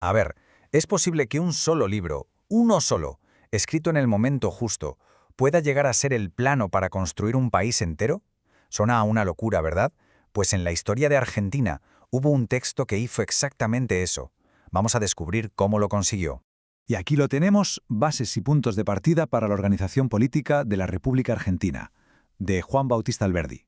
A ver, ¿es posible que un solo libro, uno solo, escrito en el momento justo, pueda llegar a ser el plano para construir un país entero? Suena a una locura, ¿verdad? Pues en la historia de Argentina hubo un texto que hizo exactamente eso. Vamos a descubrir cómo lo consiguió. Y aquí lo tenemos, Bases y puntos de partida para la organización política de la República Argentina, de Juan Bautista Alberdi.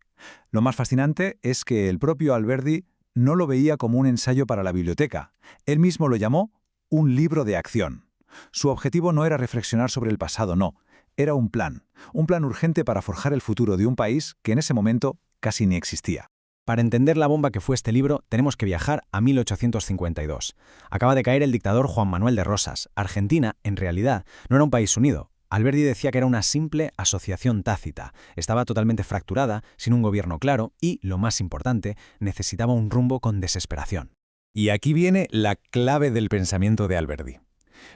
Lo más fascinante es que el propio Alberdi no lo veía como un ensayo para la biblioteca. Él mismo lo llamó un libro de acción. Su objetivo no era reflexionar sobre el pasado, no. Era un plan urgente para forjar el futuro de un país que en ese momento casi ni existía. Para entender la bomba que fue este libro, tenemos que viajar a 1852. Acaba de caer el dictador Juan Manuel de Rosas. Argentina, en realidad, no era un país unido. Alberdi decía que era una simple asociación tácita. Estaba totalmente fracturada, sin un gobierno claro y, lo más importante, necesitaba un rumbo con desesperación. Y aquí viene la clave del pensamiento de Alberdi.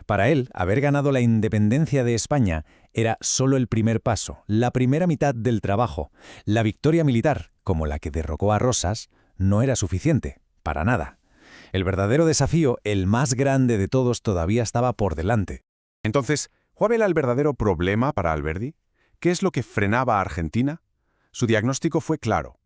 Para él, haber ganado la independencia de España era solo el primer paso, la primera mitad del trabajo. La victoria militar, como la que derrocó a Rosas, no era suficiente, para nada. El verdadero desafío, el más grande de todos, todavía estaba por delante. Entonces, ¿cuál era el verdadero problema para Alberdi? ¿Qué es lo que frenaba a Argentina? Su diagnóstico fue claro.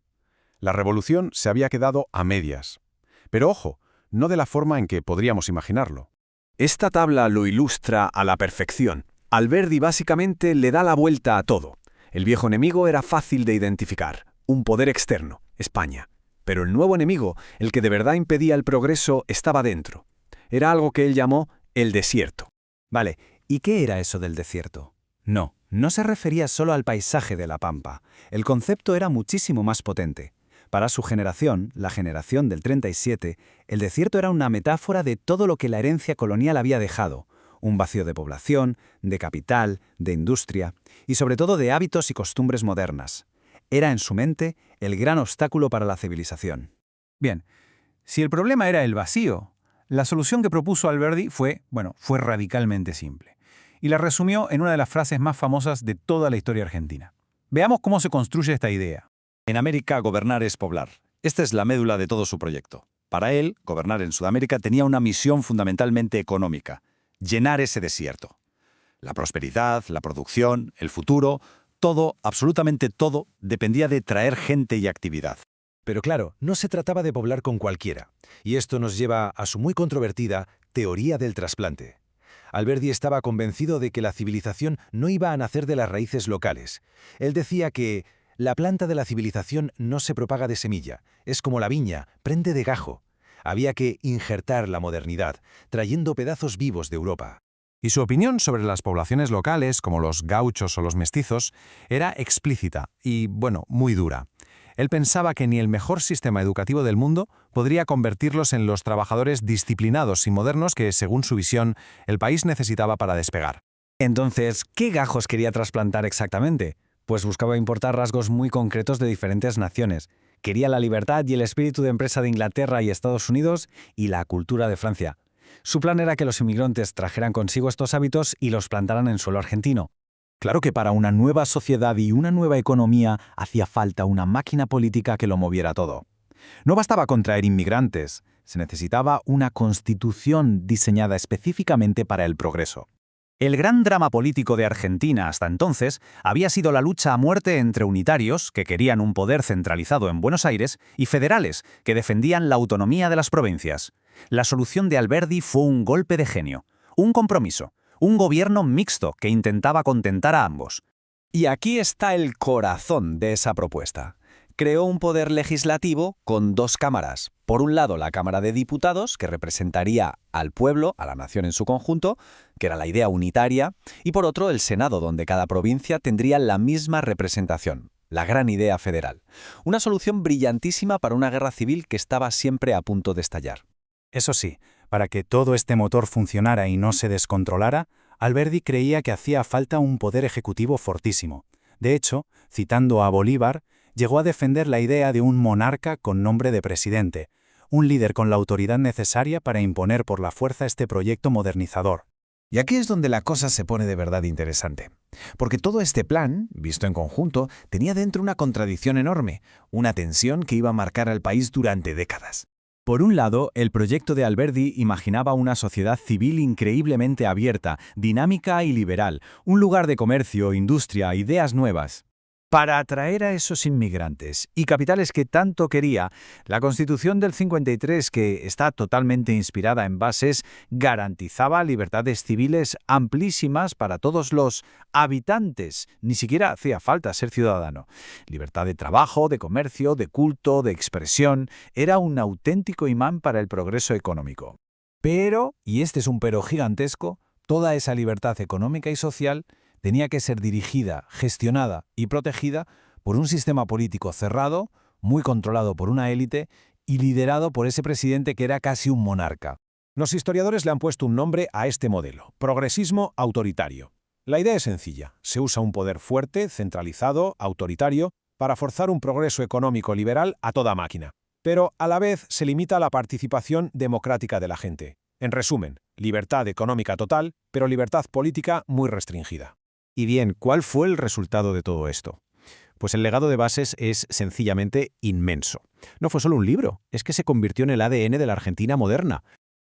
La revolución se había quedado a medias. Pero ojo, no de la forma en que podríamos imaginarlo. Esta tabla lo ilustra a la perfección. Alberdi básicamente le da la vuelta a todo. El viejo enemigo era fácil de identificar, un poder externo, España. Pero el nuevo enemigo, el que de verdad impedía el progreso, estaba dentro. Era algo que él llamó el desierto. Vale, ¿y qué era eso del desierto? No se refería solo al paisaje de la pampa. El concepto era muchísimo más potente. Para su generación, la generación del 37, el desierto era una metáfora de todo lo que la herencia colonial había dejado. Un vacío de población, de capital, de industria y sobre todo de hábitos y costumbres modernas. Era en su mente el gran obstáculo para la civilización. Bien, si el problema era el vacío, la solución que propuso Alberdi fue radicalmente simple. Y la resumió en una de las frases más famosas de toda la historia argentina. Veamos cómo se construye esta idea. En América, gobernar es poblar. Esta es la médula de todo su proyecto. Para él, gobernar en Sudamérica tenía una misión fundamentalmente económica: llenar ese desierto. La prosperidad, la producción, el futuro, todo, absolutamente todo, dependía de traer gente y actividad. Pero claro, no se trataba de poblar con cualquiera. Y esto nos lleva a su muy controvertida teoría del trasplante. Alberdi estaba convencido de que la civilización no iba a nacer de las raíces locales. Él decía que la planta de la civilización no se propaga de semilla, es como la viña, prende de gajo. Había que injertar la modernidad, trayendo pedazos vivos de Europa. Y su opinión sobre las poblaciones locales, como los gauchos o los mestizos, era explícita y, muy dura. Él pensaba que ni el mejor sistema educativo del mundo podría convertirlos en los trabajadores disciplinados y modernos que, según su visión, el país necesitaba para despegar. Entonces, ¿qué gajos quería trasplantar exactamente? Pues buscaba importar rasgos muy concretos de diferentes naciones. Quería la libertad y el espíritu de empresa de Inglaterra y Estados Unidos y la cultura de Francia. Su plan era que los inmigrantes trajeran consigo estos hábitos y los plantaran en suelo argentino. Claro que para una nueva sociedad y una nueva economía hacía falta una máquina política que lo moviera todo. No bastaba con traer inmigrantes, se necesitaba una constitución diseñada específicamente para el progreso. El gran drama político de Argentina hasta entonces había sido la lucha a muerte entre unitarios, que querían un poder centralizado en Buenos Aires, y federales, que defendían la autonomía de las provincias. La solución de Alberdi fue un golpe de genio, un compromiso, un gobierno mixto que intentaba contentar a ambos. Y aquí está el corazón de esa propuesta. Creó un poder legislativo con dos cámaras. Por un lado, la Cámara de Diputados, que representaría al pueblo, a la nación en su conjunto, que era la idea unitaria, y por otro, el Senado, donde cada provincia tendría la misma representación, la gran idea federal. Una solución brillantísima para una guerra civil que estaba siempre a punto de estallar. Eso sí, para que todo este motor funcionara y no se descontrolara, Alberdi creía que hacía falta un poder ejecutivo fortísimo. De hecho, citando a Bolívar, llegó a defender la idea de un monarca con nombre de presidente, un líder con la autoridad necesaria para imponer por la fuerza este proyecto modernizador. Y aquí es donde la cosa se pone de verdad interesante. Porque todo este plan, visto en conjunto, tenía dentro una contradicción enorme, una tensión que iba a marcar al país durante décadas. Por un lado, el proyecto de Alberdi imaginaba una sociedad civil increíblemente abierta, dinámica y liberal, un lugar de comercio, industria, ideas nuevas. Para atraer a esos inmigrantes y capitales que tanto quería, la Constitución del 53, que está totalmente inspirada en bases, garantizaba libertades civiles amplísimas para todos los habitantes. Ni siquiera hacía falta ser ciudadano. Libertad de trabajo, de comercio, de culto, de expresión. Era un auténtico imán para el progreso económico. Pero, y este es un pero gigantesco, toda esa libertad económica y social tenía que ser dirigida, gestionada y protegida por un sistema político cerrado, muy controlado por una élite y liderado por ese presidente que era casi un monarca. Los historiadores le han puesto un nombre a este modelo: progresismo autoritario. La idea es sencilla: se usa un poder fuerte, centralizado, autoritario, para forzar un progreso económico liberal a toda máquina. Pero a la vez se limita la participación democrática de la gente. En resumen, libertad económica total, pero libertad política muy restringida. Y bien, ¿cuál fue el resultado de todo esto? Pues el legado de Bases es sencillamente inmenso. No fue solo un libro, es que se convirtió en el ADN de la Argentina moderna.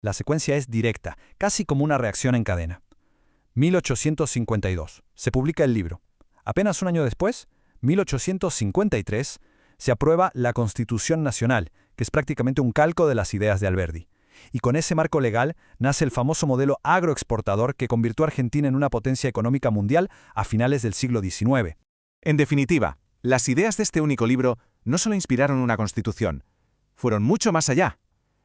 La secuencia es directa, casi como una reacción en cadena. 1852. Se publica el libro. Apenas un año después, 1853, se aprueba la Constitución Nacional, que es prácticamente un calco de las ideas de Alberdi. Y con ese marco legal nace el famoso modelo agroexportador que convirtió a Argentina en una potencia económica mundial a finales del siglo XIX. En definitiva, las ideas de este único libro no solo inspiraron una constitución, fueron mucho más allá.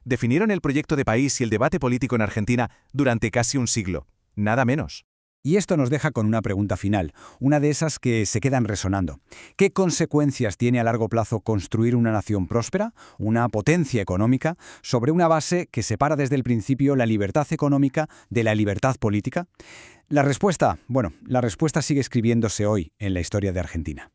Definieron el proyecto de país y el debate político en Argentina durante casi un siglo, nada menos. Y esto nos deja con una pregunta final, una de esas que se quedan resonando. ¿Qué consecuencias tiene a largo plazo construir una nación próspera, una potencia económica, sobre una base que separa desde el principio la libertad económica de la libertad política? La respuesta sigue escribiéndose hoy en la historia de Argentina.